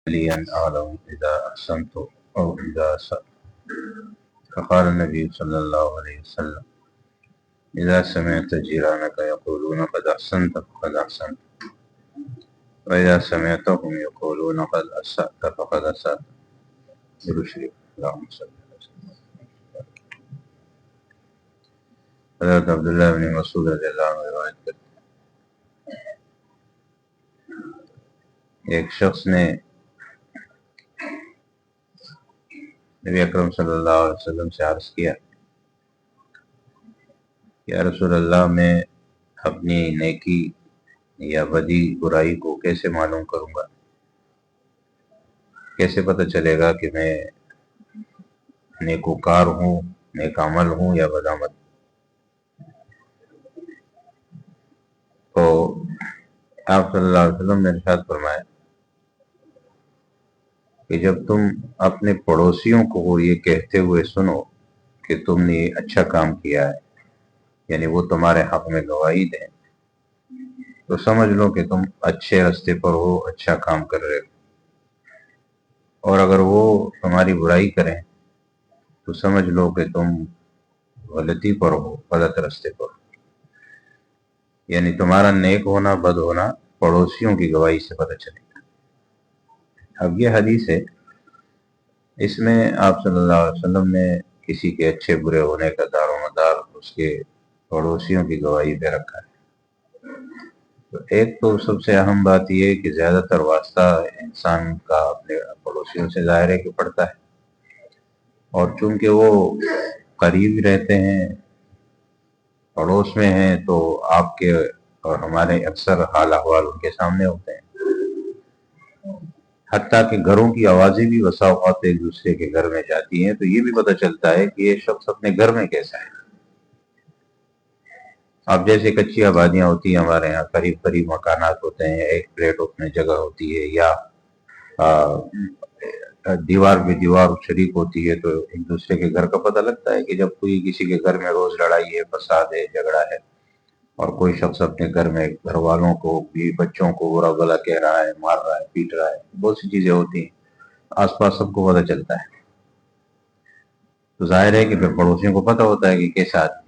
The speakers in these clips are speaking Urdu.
لي أن أعلم إذا أحسنت أو إذا أسأت. فقال النبي صلى الله عليه وسلم: إذا سمعت جيرانك يقولون قد أحسنت فقد أحسنت، وإذا سمعتهم يقولون قد أسأت فقد أسأت. درود شریف. اللهم صل على سيدنا محمد. حضرت عبداللہ بن مسعود رضی اللہ عنہ روایت کرتے ہیں، ایک شخص نے نبی اکرم صلی اللہ علیہ وسلم سے عرض کیا: یا رسول اللہ، میں اپنی نیکی یا بدی برائی کو کیسے معلوم کروں گا؟ کیسے پتہ چلے گا کہ میں نیکوکار ہوں، نیک عمل ہوں یا بد عمل؟ تو آپ صلی اللہ علیہ وسلم نے ارشاد فرمایا کہ جب تم اپنے پڑوسیوں کو یہ کہتے ہوئے سنو کہ تم نے یہ اچھا کام کیا ہے، یعنی وہ تمہارے حق میں گواہی دیں، تو سمجھ لو کہ تم اچھے راستے پر ہو، اچھا کام کر رہے ہو۔ اور اگر وہ تمہاری برائی کریں تو سمجھ لو کہ تم غلطی پر ہو، غلط راستے پر ہو۔ یعنی تمہارا نیک ہونا بد ہونا پڑوسیوں کی گواہی سے پتہ چلے گا۔ اب یہ حدیث ہے، اس میں آپ صلی اللہ علیہ وسلم نے کسی کے اچھے برے ہونے کا دار و مدار اس کے پڑوسیوں کی گواہی پہ رکھا ہے۔ تو ایک تو سب سے اہم بات یہ ہے کہ زیادہ تر واسطہ انسان کا اپنے پڑوسیوں سے ظاہر ہے کہ پڑتا ہے، اور چونکہ وہ قریب رہتے ہیں، پڑوس میں ہیں، تو آپ کے اور ہمارے اکثر حال احوال ان کے سامنے ہوتے ہیں۔ حتیٰ کہ گھروں کی آوازیں بھی بسا اوقات ایک دوسرے کے گھر میں جاتی ہیں، تو یہ بھی پتہ چلتا ہے کہ یہ شخص اپنے گھر میں کیسا ہے۔ اب جیسے کچی آبادیاں ہوتی ہیں ہمارے یہاں، قریب قریب مکانات ہوتے ہیں، ایک پلیٹ میں جگہ ہوتی ہے، یا دیوار پہ دیوار شریک ہوتی ہے، تو ایک دوسرے کے گھر کا پتہ لگتا ہے کہ جب کوئی کسی کے گھر میں روز لڑائی ہے، فساد ہے، جھگڑا ہے، اور کوئی شخص اپنے گھر میں گھر والوں کو بھی، بچوں کو برا بھلا کہہ رہا ہے، مار رہا ہے، پیٹ رہا ہے، بہت سی چیزیں ہوتی ہیں، آس پاس سب کو پتہ چلتا ہے۔ تو ظاہر ہے کہ پھر پڑوسیوں کو پتہ ہوتا ہے کہ کیسا آدمی،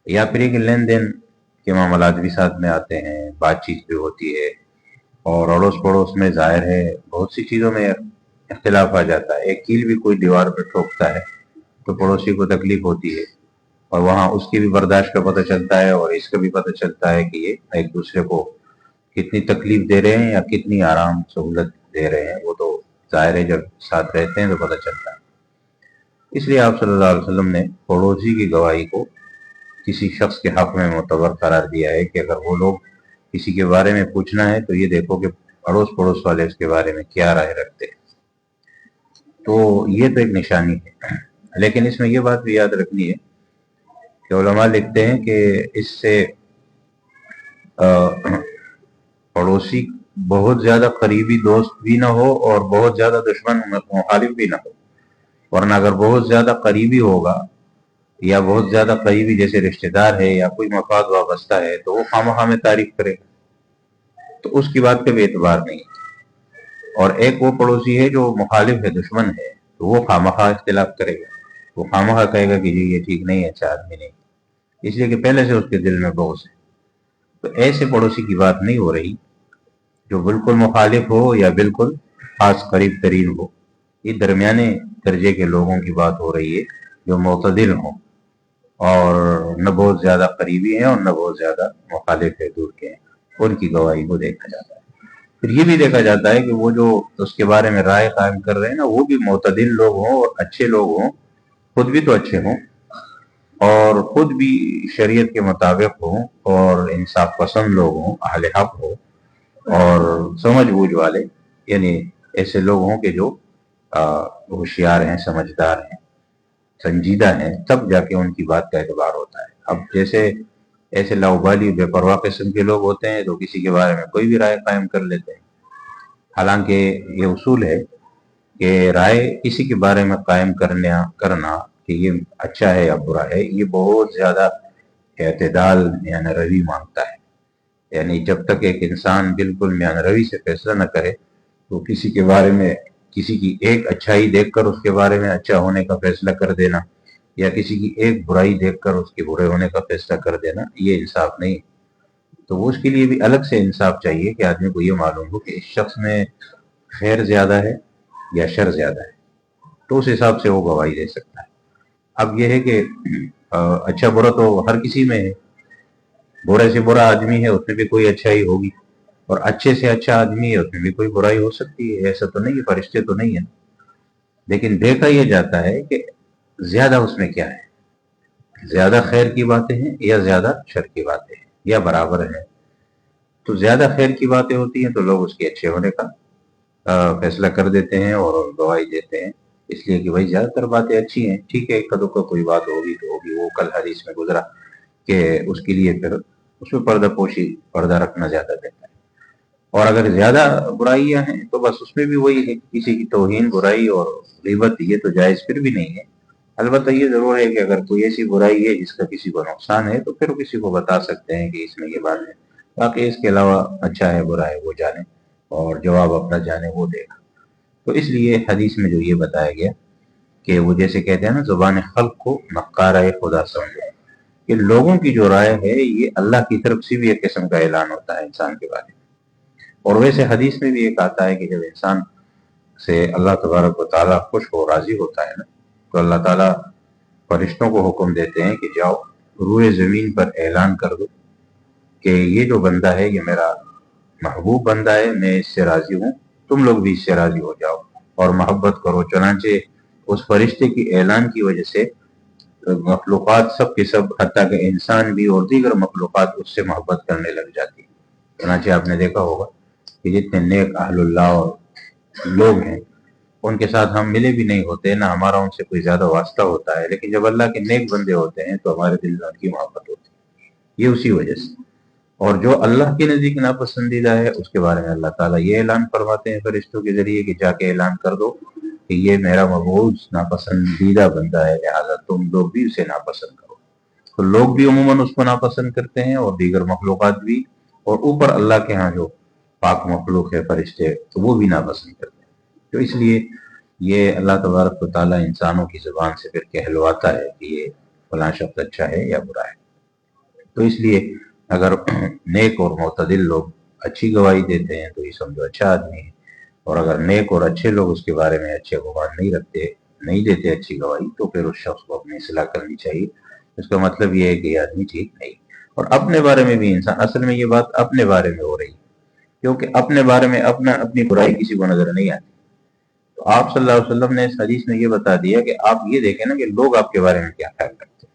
یا پھر یہ کہ لین دین کے معاملات بھی ساتھ میں آتے ہیں، بات چیت بھی ہوتی ہے، اور اڑوس پڑوس میں ظاہر ہے بہت سی چیزوں میں اختلاف آ جاتا ہے۔ ایک کیل بھی کوئی دیوار پہ ٹھوکتا ہے تو پڑوسی کو تکلیف ہوتی ہے، اور وہاں اس کی بھی برداشت کا پتہ چلتا ہے، اور اس کا بھی پتہ چلتا ہے کہ یہ ایک دوسرے کو کتنی تکلیف دے رہے ہیں یا کتنی آرام سہولت دے رہے ہیں، وہ تو ظاہر ہے جب ساتھ رہتے ہیں تو پتہ چلتا ہے۔ اس لیے آپ صلی اللہ علیہ وسلم نے پڑوسی کی گواہی کو کسی شخص کے حق میں معتبر قرار دیا ہے کہ اگر وہ لوگ کسی کے بارے میں پوچھنا ہے تو یہ دیکھو کہ اڑوس پڑوس والے اس کے بارے میں کیا رائے رکھتے ہیں۔ تو یہ تو ایک نشانی ہے، لیکن اس میں یہ بات بھی یاد رکھنی ہے کہ علماء لکھتے ہیں کہ اس سے پڑوسی بہت زیادہ قریبی دوست بھی نہ ہو اور بہت زیادہ دشمن مخالف بھی نہ ہو، ورنہ اگر بہت زیادہ قریبی ہوگا یا بہت زیادہ قریبی جیسے رشتہ دار ہے یا کوئی مفاد وابستہ ہے تو وہ خواہ میں تعریف کرے گا، تو اس کی بات کا بھی اعتبار نہیں ہے۔ اور ایک وہ پڑوسی ہے جو مخالف ہے، دشمن ہے، تو وہ خواہ اختلاف کرے گا، وہ خواہ کہے گا کہ جی یہ ٹھیک نہیں ہے، اچھا آدمی نہیں، اس لیے کہ پہلے سے اس کے دل میں بغض ہے۔ تو ایسے پڑوسی کی بات نہیں ہو رہی جو بالکل مخالف ہو یا بالکل خاص قریب ترین ہو، یہ درمیانے درجے کے لوگوں کی بات ہو رہی ہے جو معتدل ہوں، اور نہ بہت زیادہ قریبی ہیں اور نہ بہت زیادہ مخالف ہے، دور کے ہیں، ان کی گواہی کو دیکھا جاتا ہے۔ پھر یہ بھی دیکھا جاتا ہے کہ وہ جو اس کے بارے میں رائے قائم کر رہے ہیں نا، وہ بھی معتدل لوگ ہوں اور اچھے لوگ ہوں، خود بھی تو اچھے ہوں اور خود بھی شریعت کے مطابق ہوں اور انصاف پسند لوگ ہوں، اہل حق ہوں اور سمجھ بوجھ والے، یعنی ایسے لوگ ہوں کہ جو ہوشیار ہیں، سمجھدار ہیں، سنجیدہ ہیں، تب جا کے ان کی بات کا اعتبار ہوتا ہے۔ اب جیسے ایسے لاؤبالی بے پرواہ قسم کے لوگ ہوتے ہیں تو کسی کے بارے میں کوئی بھی رائے قائم کر لیتے ہیں، حالانکہ یہ اصول ہے کہ رائے کسی کے بارے میں قائم کرنا کہ یہ اچھا ہے یا برا ہے، یہ بہت زیادہ اعتدال یعنی روی مانگتا ہے۔ یعنی جب تک ایک انسان بالکل میان روی سے فیصلہ نہ کرے تو کسی کے بارے میں کسی کی ایک اچھائی دیکھ کر اس کے بارے میں اچھا ہونے کا فیصلہ کر دینا، یا کسی کی ایک برائی دیکھ کر اس کے برے ہونے کا فیصلہ کر دینا، یہ انصاف نہیں۔ تو وہ اس کے لیے بھی الگ سے انصاف چاہیے کہ آدمی کو یہ معلوم ہو کہ اس شخص میں خیر زیادہ ہے یا شر زیادہ ہے، تو اس حساب سے وہ گواہی دے سکتا ہے۔ اب یہ ہے کہ اچھا برا تو ہر کسی میں ہے، برے سے برا آدمی ہے اس میں بھی کوئی اچھائی ہوگی، اور اچھے سے اچھا آدمی ہے اس میں بھی کوئی برائی ہو سکتی ہے، ایسا تو نہیں ہے، فرشتے تو نہیں ہے، لیکن دیکھا یہ جاتا ہے کہ زیادہ اس میں کیا ہے، زیادہ خیر کی باتیں ہیں یا زیادہ شر کی باتیں ہیں یا برابر ہیں۔ تو زیادہ خیر کی باتیں ہوتی ہیں تو لوگ اس کے اچھے ہونے کا فیصلہ کر دیتے ہیں اور گواہی دیتے ہیں، اس لیے کہ بھائی زیادہ تر باتیں اچھی ہیں، ٹھیک ہے ایک کدو کا کوئی بات ہوگی تو ہوگی، وہ کل حدیث میں گزرا کہ اس کے لیے پھر اس میں پردہ پوشی، پردہ رکھنا زیادہ بہتر ہے۔ اور اگر زیادہ برائیاں ہیں تو بس اس میں بھی وہی ہے، کسی کی توہین، برائی اور غیبت یہ تو جائز پھر بھی نہیں ہے۔ البتہ یہ ضرور ہے کہ اگر کوئی ایسی برائی ہے جس کا کسی کو نقصان ہے تو پھر کسی کو بتا سکتے ہیں کہ اس میں یہ بات ہے، باقی اس کے علاوہ اچھا ہے برا ہے وہ جانے، اور جواب اپنا جانے وہ دے گا۔ تو اس لیے حدیث میں جو یہ بتایا گیا کہ وہ جیسے کہتے ہیں نا زبان خلق کو نقارہ خدا سمجھے، کہ لوگوں کی جو رائے ہے یہ اللہ کی طرف سے بھی ایک قسم کا اعلان ہوتا ہے انسان کے بارے میں۔ اور ویسے حدیث میں بھی ایک آتا ہے کہ جب انسان سے اللہ تبارک و تعالیٰ خوش ہو، راضی ہوتا ہے نا، تو اللہ تعالیٰ فرشتوں کو حکم دیتے ہیں کہ جاؤ روئے زمین پر اعلان کر دو کہ یہ جو بندہ ہے یہ میرا محبوب بندہ ہے، میں اس سے راضی ہوں، تم لوگ بھی اس سے راضی ہو جاؤ اور محبت کرو۔ چنانچہ اس فرشتے کی اعلان کی وجہ سے مخلوقات سب کے سب، حتیٰ کہ انسان بھی اور دیگر مخلوقات اس سے محبت کرنے لگ جاتی ہے۔ چنانچہ آپ نے دیکھا ہوگا کہ جتنے نیک اہل اللہ اور لوگ ہیں ان کے ساتھ ہم ملے بھی نہیں ہوتے، نہ ہمارا ان سے کوئی زیادہ واسطہ ہوتا ہے، لیکن جب اللہ کے نیک بندے ہوتے ہیں تو ہمارے دل میں ان کی محبت ہوتی ہے، یہ اسی وجہ سے۔ اور جو اللہ کے نزدیک ناپسندیدہ ہے اس کے بارے میں اللہ تعالیٰ یہ اعلان فرماتے ہیں فرشتوں کے ذریعے کہ جا کے اعلان کر دو کہ یہ میرا مبغوض ناپسندیدہ بندہ ہے، لہٰذا تم لوگ بھی اسے ناپسند کرو۔ تو لوگ بھی عموماً اس کو ناپسند کرتے ہیں اور دیگر مخلوقات بھی، اور اوپر اللہ کے ہاں جو پاک مخلوق ہے فرشتے تو وہ بھی ناپسند کرتے ہیں۔ تو اس لیے یہ اللہ تبارک و تعالیٰ انسانوں کی زبان سے پھر کہلواتا ہے کہ یہ فلاں شخص اچھا ہے یا برا ہے۔ تو اس لیے اگر نیک اور معتدل لوگ اچھی گواہی دیتے ہیں تو یہ سمجھو اچھا آدمی ہے، اور اگر نیک اور اچھے لوگ اس کے بارے میں اچھے گمان نہیں دیتے اچھی گواہی، تو پھر اس شخص کو اپنی اصلاح کرنی چاہیے۔ اس کا مطلب یہ ہے کہ یہ آدمی ٹھیک نہیں۔ اور اپنے بارے میں بھی انسان، اصل میں یہ بات اپنے بارے میں ہو رہی ہے، کیونکہ اپنے بارے میں اپنی برائی کسی کو نظر نہیں آتی۔ تو آپ صلی اللہ علیہ وسلم نے اس حدیث میں یہ بتا دیا کہ آپ یہ دیکھیں نا کہ لوگ آپ کے بارے میں کیا خیال کرتے ہیں،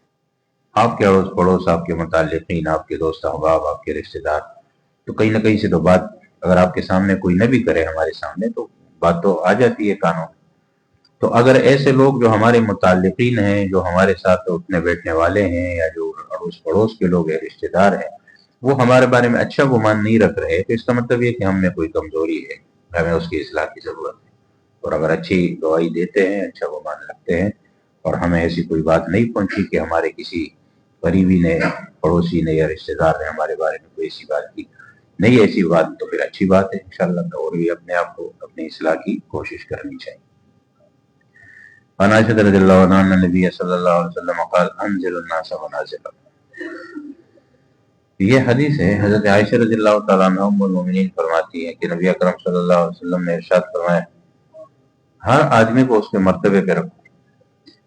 آپ کے اڑوس پڑوس، آپ کے متعلقین، آپ کے دوست احباب، آپ کے رشتے دار، تو کہیں نہ کہیں سے تو بات اگر آپ کے سامنے کوئی نہ بھی کرے ہمارے سامنے تو بات تو آ جاتی ہے کانوں۔ تو اگر ایسے لوگ جو ہمارے متعلقین ہیں، جو ہمارے ساتھ اٹھنے بیٹھنے والے ہیں، یا جو اڑوس پڑوس کے لوگ ہیں، رشتے دار ہیں، وہ ہمارے بارے میں اچھا گمان نہیں رکھ رہے تو اس کا مطلب یہ کہ ہم میں کوئی کمزوری ہے، ہمیں اس کی اصلاح کی ضرورت ہے۔ اور اگر اچھی گواہی دیتے ہیں، اچھا گمان رکھتے ہیں، اور ہمیں ایسی کوئی بات نہیں پہنچی کہ ہمارے کسی قریبی نے، پڑوسی نے یا رشتے دار نے ہمارے بارے میں کوئی ایسی بات کی، نہیں ایسی بات، تو پھر اچھی بات ہے انشاءاللہ، اور بھی اپنے آپ کو اپنی اصلاح کی کوشش کرنی چاہیے۔ عن عائشہ رضی اللہ عنہا ان نبی صلی اللہ علیہ وسلم قال انزل الناس منازل۔ یہ حدیث ہے، حضرت عائشہ رضی اللہ تعالیٰ عنہ ام المؤمنین فرماتی ہے کہ نبی اکرم صلی اللہ علیہ وسلم نے ارشاد فرمایا، ہر آدمی کو اس کے مرتبے پہ رکھو،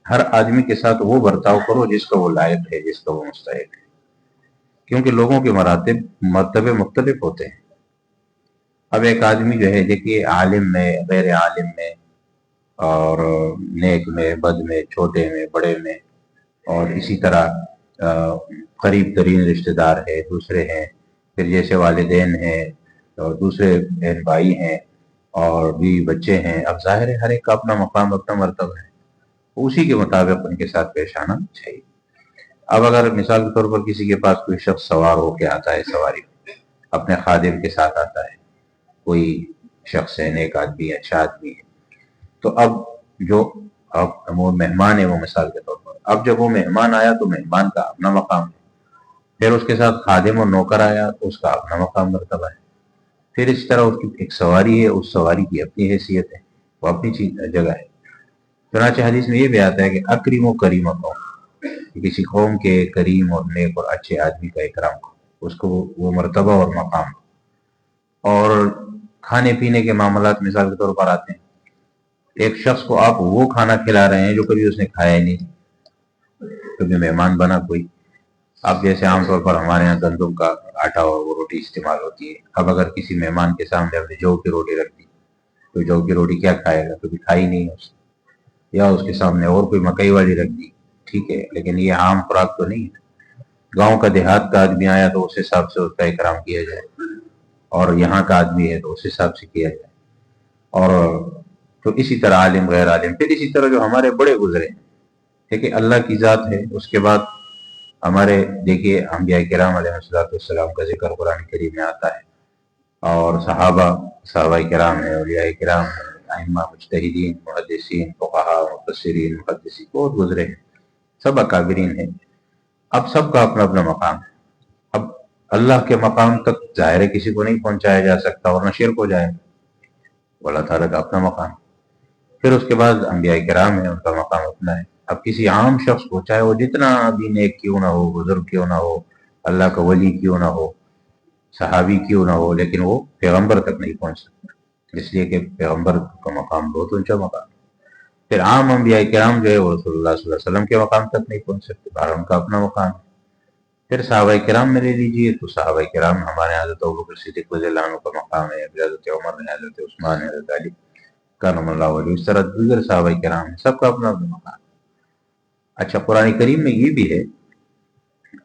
ہر آدمی کے ساتھ وہ برتاؤ کرو جس کا وہ لائق ہے، جس کا وہ مستحق ہے، کیونکہ لوگوں کے مرتبے مختلف ہوتے ہیں۔ اب ایک آدمی جو ہے دیکھیے عالم میں، غیر عالم میں، اور نیک میں، بد میں، چھوٹے میں، بڑے میں، اور اسی طرح قریب ترین رشتہ دار ہے، دوسرے ہیں، پھر جیسے والدین ہیں، اور دوسرے بہن بھائی ہیں، اور بیوی بچے ہیں۔ اب ظاہر ہے ہر ایک کا اپنا مقام، اپنا مرتبہ ہے، اسی کے مطابق ان کے ساتھ پیش آنا چاہیے۔ اب اگر مثال کے طور پر کسی کے پاس کوئی شخص سوار ہو کے آتا ہے، سواری اپنے خادم کے ساتھ آتا ہے، کوئی شخص ہے، نیک آدمی، اچھا آدمی ہے، تو اب جو وہ مہمان ہے، وہ مثال کے طور پر، اب جب وہ مہمان آیا تو مہمان کا اپنا مقام ہے، پھر اس کے ساتھ خادم اور نوکر آیا تو اس کا اپنا مقام مرتبہ ہے، پھر اس طرح اس کی ایک سواری ہے، اس سواری کی اپنی حیثیت ہے، وہ اپنی جگہ ہے۔ چنانچہ حدیث میں یہ بھی آتا ہے کہ اکریم و کریم قوم، کسی قوم کے کریم اور نیک اور اچھے آدمی کا اکرام کرو، اس کو وہ مرتبہ اور مقام۔ اور کھانے پینے کے معاملات مثال کے طور پر آتے ہیں، ایک شخص کو آپ وہ کھانا کھلا رہے ہیں جو کبھی اس نے کھایا ہی نہیں، کبھی مہمان بنا کوئی، اب جیسے عام طور پر ہمارے یہاں گندم کا آٹا اور وہ روٹی استعمال ہوتی ہے، اب اگر کسی مہمان کے سامنے ہم نے جو کی روٹی رکھ دی تو جو کی روٹی کیا کھائے گا، کبھی کھائی نہیں اس نے، یا اس کے سامنے اور کوئی مکئی والی رکھ دی، ٹھیک ہے، لیکن یہ عام خوراک تو نہیں ہے۔ گاؤں کا دیہات کا آدمی آیا تو اس حساب سے اس کا اکرام کیا جائے، اور یہاں کا آدمی ہے تو اس حساب سے کیا جائے، اور تو اسی طرح عالم غیر عالم، پھر اسی طرح جو ہمارے بڑے گزرے ہیں، ٹھیک ہے، اللہ کی ذات ہے۔ اس کے بعد ہمارے دیکھیے انبیاء کرام علیہ السلام کا ذکر قرآن کریم میں آتا ہے، اور صحابہ کرام ہیں، اولیاء کرام ہیں، ائمہ مجتہدین، محدثین، فقہاء، مفسرین، محدثین، بہت گزرے ہیں، سب اکابرین ہیں۔ اب سب کا اپنا اپنا مقام ہے۔ اب اللہ کے مقام تک ظاہر ہے کسی کو نہیں پہنچایا جا سکتا، اور نہ شرک ہو جائے گا، اللہ تعالیٰ کا اپنا مقام۔ پھر اس کے بعد انبیاء کرام ہیں، ان کا مقام اپنا ہے۔ اب کسی عام شخص کو، چاہے وہ جتنا بھی نیک کیوں نہ ہو، بزرگ کیوں نہ ہو، اللہ کا ولی کیوں نہ ہو، صحابی کیوں نہ ہو، لیکن وہ پیغمبر تک نہیں پہنچ سکتا، اس لیے کہ پیغمبر کا مقام بہت اونچا مقام۔ پھر عام انبیاء کرام جو ہے وہ رسول اللہ صلی اللہ علیہ وسلم کے مقام تک نہیں پہنچ سکتے، بہر ان کا اپنا مقام ہے۔ پھر صحابہ کرام میں لے لیجیے تو صحابہ کرام ہمارے حضرت ابوبکر صدیق رضی اللہ عنہ کا مقام ہے، حضرت عمر ہے، حضرت عثمان ہے، حضرت علی کرم اللہ وجہہ، اس طرح دیگر صحابہ کرام ہیں، سب کا اپنا اپنا مقام ہے۔ اچھا، قرآن کریم میں یہ بھی ہے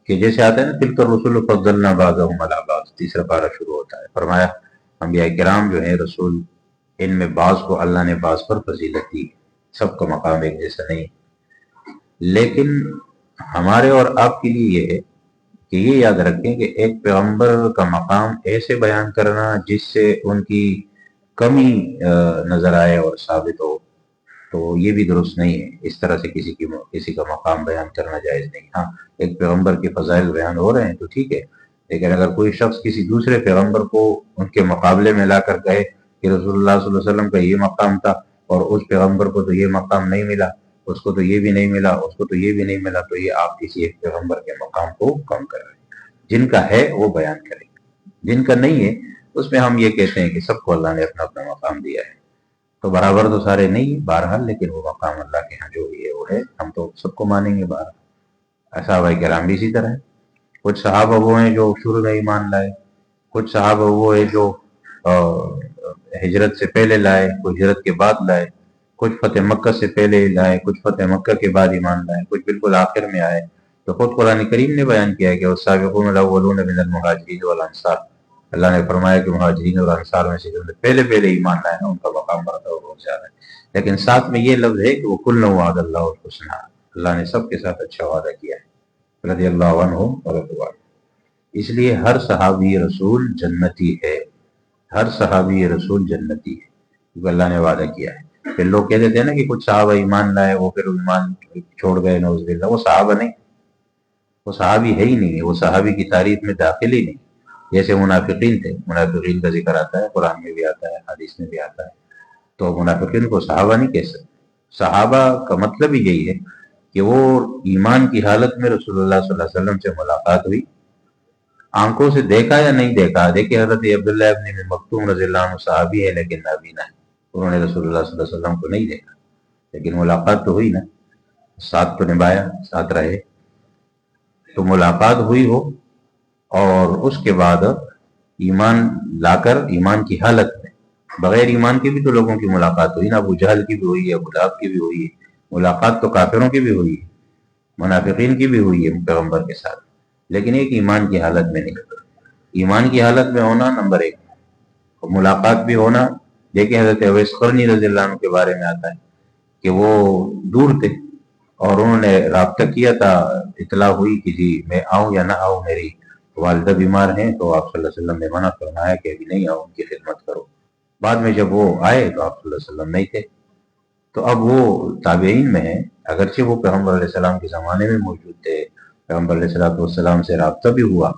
کہ جیسے آتا ہے نا تلک الرسل فضلنا بعضهم علی بعض، تیسرا پارہ شروع ہوتا ہے، فرمایا انبیاء کرام جو ہیں رسول، ان میں بعض کو اللہ نے بعض پر فضیلت دی، سب کا مقام ایک جیسا نہیں۔ لیکن ہمارے اور آپ کے لیے یہ ہے کہ یہ یاد رکھیں کہ ایک پیغمبر کا مقام ایسے بیان کرنا جس سے ان کی کمی نظر آئے اور ثابت ہو، تو یہ بھی درست نہیں ہے۔ اس طرح سے کسی کا مقام بیان کرنا جائز نہیں۔ ہاں، ایک پیغمبر کے فضائل بیان ہو رہے ہیں تو ٹھیک ہے، لیکن اگر کوئی شخص کسی دوسرے پیغمبر کو ان کے مقابلے میں لا کر کہے کہ رسول اللہ صلی اللہ علیہ وسلم کا یہ مقام تھا اور اس پیغمبر کو تو یہ مقام نہیں ملا، اس کو تو یہ بھی نہیں ملا، اس کو تو یہ بھی نہیں ملا، تو یہ آپ کسی ایک پیغمبر کے مقام کو کم کر رہے ہیں۔ جن کا ہے وہ بیان کریں، جن کا نہیں ہے اس میں ہم یہ کہتے ہیں کہ سب کو اللہ نے اپنا اپنا مقام دیا ہے، تو برابر تو سارے نہیں بہرحال، لیکن وہ مقام اللہ کے ہاں جو بھی ہے وہ ہے، ہم تو سب کو مانیں گے بہرحال۔ صحابہ کرام بھی اسی طرح ہے، کچھ صحابہ وہ ہیں جو شروع میں ایمان لائے، کچھ صحابہ وہ ہیں جو ہجرت سے پہلے لائے، کچھ ہجرت کے بعد لائے، کچھ فتح مکہ سے پہلے لائے، کچھ فتح مکہ کے بعد ایمان لائے، کچھ بالکل آخر میں آئے۔ تو خود قرآن کریم نے بیان کیا ہے کہ والسابقون الاولون من المہاجرین والانصار، اللہ نے فرمایا کہ مہاجرین اور انصار میں سے جو پہلے ایمان لائے نا ان کا مقام مرتبہ بہت زیادہ ہے، لیکن ساتھ میں یہ لفظ ہے کہ وہ کل وعد اللہ الحسنى، اللہ نے سب کے ساتھ اچھا وعدہ کیا ہے، رضی اللہ عنہم ورضوا عنہ۔ اس لیے ہر صحابی رسول جنتی ہے، ہر صحابی رسول جنتی ہے، کیونکہ اللہ نے وعدہ کیا ہے۔ پھر لوگ کہتے تھے نا کہ کچھ صحابہ ایمان لائے وہ پھر ایمان چھوڑ گئے، نعوذ باللہ، وہ صحابہ نہیں، وہ صحابی ہے ہی نہیں، وہ صحابی کی تعریف میں داخل ہی نہیں۔ جیسے منافقین تھے، منافقین کا ذکر آتا ہے، قرآن میں بھی آتا ہے، حدیث میں بھی آتا ہے، تو منافقین کو صحابہ نہیں کہہ سکتے۔ صحابہ کا مطلب ہی یہی ہے کہ وہ ایمان کی حالت میں رسول اللہ صلی اللہ علیہ وسلم سے ملاقات ہوئی، آنکھوں سے دیکھا یا نہیں دیکھا۔ دیکھیں حضرت عبداللہ ابن مکتوم رضی اللہ عنہ صحابی ہے لیکن نابینا ہے، انہوں نے رسول اللہ صلی اللہ علیہ وسلم کو نہیں دیکھا، لیکن ملاقات تو ہوئی نا، ساتھ تو نبھایا، ساتھ رہے، تو ملاقات ہوئی ہو، اور اس کے بعد ایمان لا کر ایمان کی حالت میں، بغیر ایمان کے بھی تو لوگوں کی ملاقات ہوئی نا، ابو جہل کی بھی ہوئی ہے، ابو لہب کی بھی ہوئی ہے، ملاقات تو کافروں کی بھی ہوئی ہے، منافقین کی بھی ہوئی ہے پیغمبر کے ساتھ، لیکن ایک ایمان کی حالت میں نہیں۔ ایمان کی حالت میں ہونا نمبر ایک، ملاقات بھی ہونا۔ دیکھیں حضرت اویس قرنی رضی اللہ عنہ کے بارے میں آتا ہے کہ وہ دور تھے اور انہوں نے رابطہ کیا تھا، اطلاع ہوئی کہ جی میں آؤں یا نہ آؤں، میری والدہ بیمار ہیں، تو آپ صلی اللہ علیہ وسلم نے منع فرمایا کہ ابھی نہیں آؤ، ان کی خدمت کرو۔ بعد میں جب وہ آئے تو آپ صلی اللہ علیہ وسلم نہیں تھے، تو اب وہ تابعین میں ہیں، اگرچہ وہ پیغمبر علیہ السلام کے زمانے میں موجود تھے، پیغمبر علیہ السلام سے رابطہ بھی ہوا،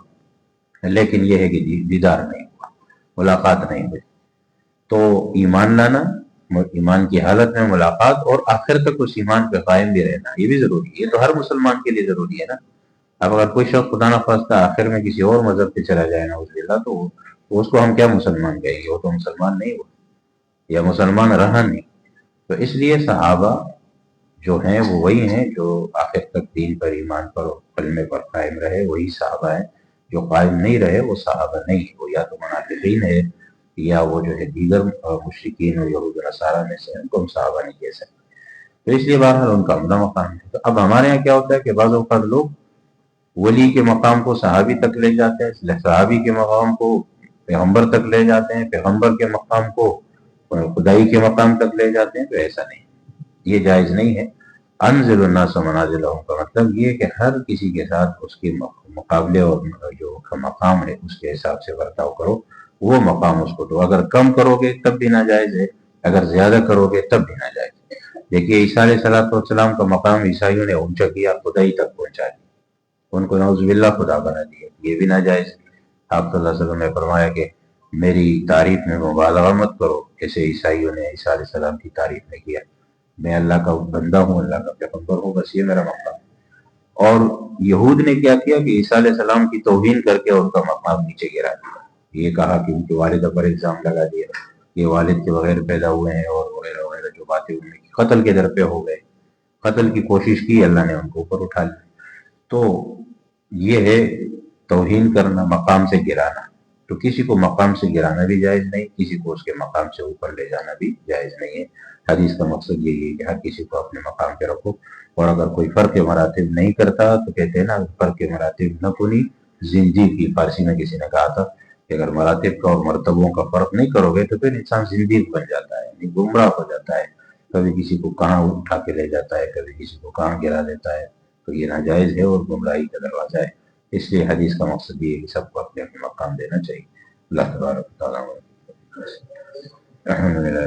لیکن یہ ہے کہ دیدار نہیں ہوا۔ ملاقات نہیں ہوئی. تو ایمان لانا، ایمان کی حالت میں ملاقات، اور آخر تک اس ایمان پہ قائم بھی رہنا، یہ بھی ضروری ہے. یہ تو ہر مسلمان کے لیے ضروری ہے نا. اب اگر کوئی شخص خدا نخواستہ آخر میں کسی اور مذہب پہ چلا جائے نا تو اس کو ہم کیا مسلمان کہیں گے؟ وہ تو مسلمان نہیں ہوا یا مسلمان رہا نہیں. تو اس لیے صحابہ جو ہیں وہ وہی ہیں جو آخر تک دین پر، ایمان پر اور کلمے پر قائم رہے، وہی صحابہ ہیں. جو قائم نہیں رہے وہ صحابہ نہیں، وہ یا تو منافقین ہے یا وہ جو ہے دیگر مشرکین اور یہود و نصارہ میں سے، ان کو ہم صحابہ نہیں کہہ سکتے. تو اس لیے بہرحال ان کا اپنا مقام ہے. تو اب ہمارے یہاں کیا ہوتا ہے کہ بعض اوقات لوگ ولی کے مقام کو صحابی تک لے جاتے ہیں، صحابی کے مقام کو پیغمبر تک لے جاتے ہیں، پیغمبر کے مقام کو خدائی کے مقام تک لے جاتے ہیں. تو ایسا نہیں، یہ جائز نہیں ہے. انزل الناس منازلہم کا مطلب یہ کہ ہر کسی کے ساتھ اس کے مقابلے اور جو مقام ہے اس کے حساب سے برتاؤ کرو، وہ مقام اس کو دو. اگر کم کرو گے تب بھی ناجائز ہے، اگر زیادہ کرو گے تب بھی ناجائز ہے. دیکھیے عیسیٰ علیہ السلام کا مقام عیسائیوں نے اونچا کیا، خدائی تک پہنچا دیا، ان کو نعوذ باللہ خدا بنا دیا، یہ بھی ناجائز. آپ صلی اللہ علیہ وسلم نے فرمایا کہ میری تعریف میں مبالغہ مت کرو، جیسے عیسائیوں نے عیسیٰ علیہ السلام کی تعریف میں کیا. میں اللہ کا بندہ ہوں، اللہ کا پیغمبر ہوں، بس یہ میرا مقام. اور یہود نے کیا کیا کہ عیسیٰ علیہ السلام کی توہین کر کے ان کا مقام نیچے گرا دیا. یہ کہا کہ ان کی والدہ پر الزام لگا دیا، یہ والد کے بغیر پیدا ہوئے ہیں، اور وغیرہ وغیرہ جو باتیں انہوں نے کی، قتل کے در پہ ہو گئے. قتل کی کوشش کی، اللہ نے ان کو اوپر اٹھا لیا. تو یہ ہے توہین کرنا، مقام سے گرانا. تو کسی کو مقام سے گرانا بھی جائز نہیں، کسی کو اس کے مقام سے اوپر لے جانا بھی جائز نہیں ہے. حدیث کا مقصد یہی ہے کہ ہر کسی کو اپنے مقام پہ رکھو. اور اگر کوئی فرق مراتب نہیں کرتا تو کہتے ہیں نا، فرق مراتب نہ کنی زندگی کی، فارسی میں کسی نے کہا تھا کہ اگر مراتب کا اور مرتبوں کا فرق نہیں کرو گے تو پھر انسان زندگی بن جاتا ہے، یعنی گمراہ ہو جاتا ہے. کبھی کسی کو کہاں اٹھا کے لے جاتا ہے، کبھی کسی کو کہاں گرا دیتا ہے. تو یہ ناجائز ہے اور گمراہی کا دروازہ ہے. اس لیے حدیث کا مقصد یہ ہے کہ سب کو اپنے اپنے مقام دینا چاہیے. اللہ تبارک و تعالیٰ الحمد للہ.